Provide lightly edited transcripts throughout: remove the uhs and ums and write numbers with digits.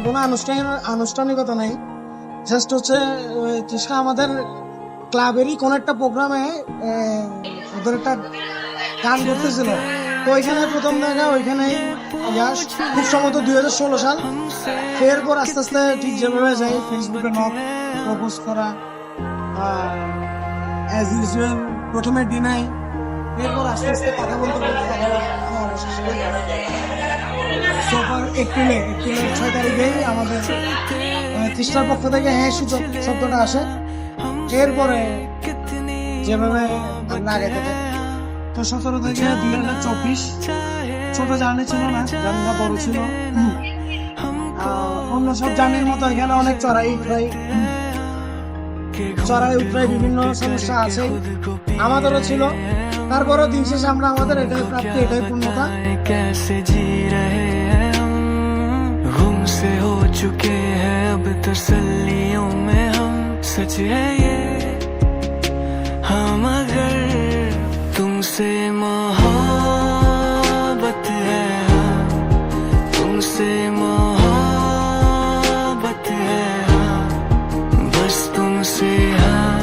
কোনো আনুষ্ঠানিকতা নেই, জাস্ট হচ্ছে তিশা আমাদের ক্লাবেরই কোন একটা প্রোগ্রামে ওদের একটা গান করতেছিল, তো ওইখানে প্রথম দেখা ওইখানেই খুব সম্ভবত 2016 সাল। এরপর আস্তে আস্তে ঠিক যেভাবে যাই ফেসবুকে নক প্রপোজ করা, অ্যাজ ইউজুয়াল প্রথমে ডিনাই, এরপর আস্তে আস্তে কথা বলতে এপ্রিলের 6 তারিখেই আমাদের তৃষ্ণার পক্ষ থেকে হ্যাঁ সূচক শব্দটা আসে। এরপরে যেভাবে আমরা আগে থেকে তো 17 থেকে 2024 ছোট জার্নি ছিল না, জার্নিটা বড় ছিল। অন্য সব জার্নির মতো এখানে অনেক চড়াই উতরাই বিভিন্ন সমস্যা আছে, আমাদেরও ছিল। তারপরও দিন শেষে আমরা আমাদের এটাই প্রাপ্তি, এটাই পূর্ণতা। से हो चुके हैं अब तसल्लियों में हम, सच है ये हम, अगर तुमसे मोहब्बत है, तुमसे मोहब्बत है, बस तुमसे हाँ,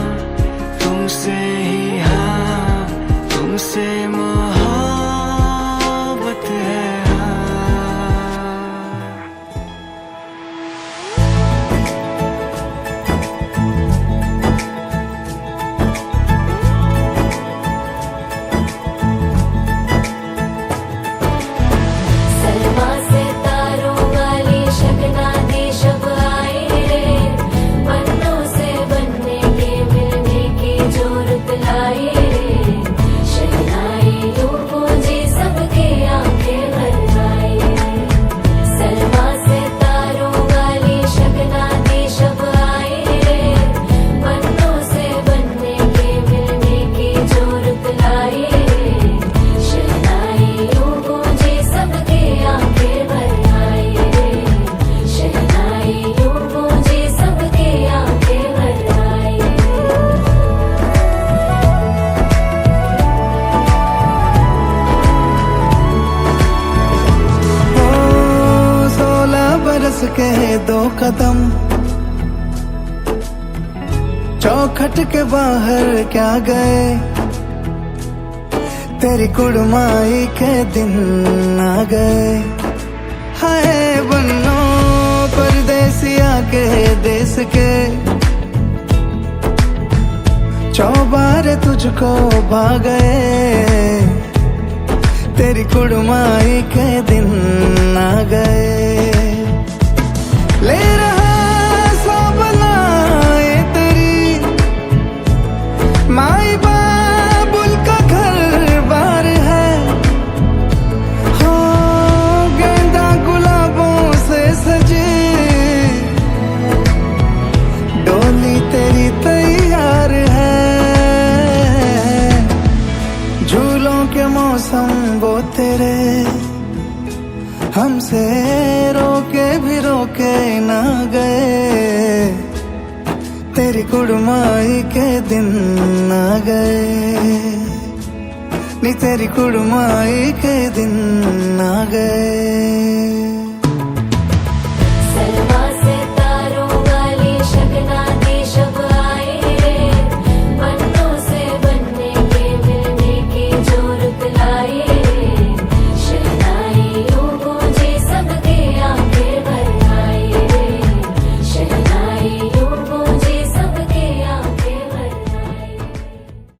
तुमसे ही हाँ, तुमसे मोहब्बत है। के 2 कदम चौखट के बाहर क्या गए, तेरी कुड़माई के दिन आ गए। हाय बन्नो परदेसिया के देश के, चौबारे तुझको भागे, तेरी कुड़माई के दिन आ गए। ले रहा सब लाए तेरी माई बाबुल का घर बार है, हो गेंदा गुलाबों से सजे, डोली तेरी तैयार है। झूलों के मौसम वो तेरे हमसे रोके भी रोके ना गए, तेरी कुड़माई के दिन आ गए, नी तेरी कुड़माई के दिन आ गए।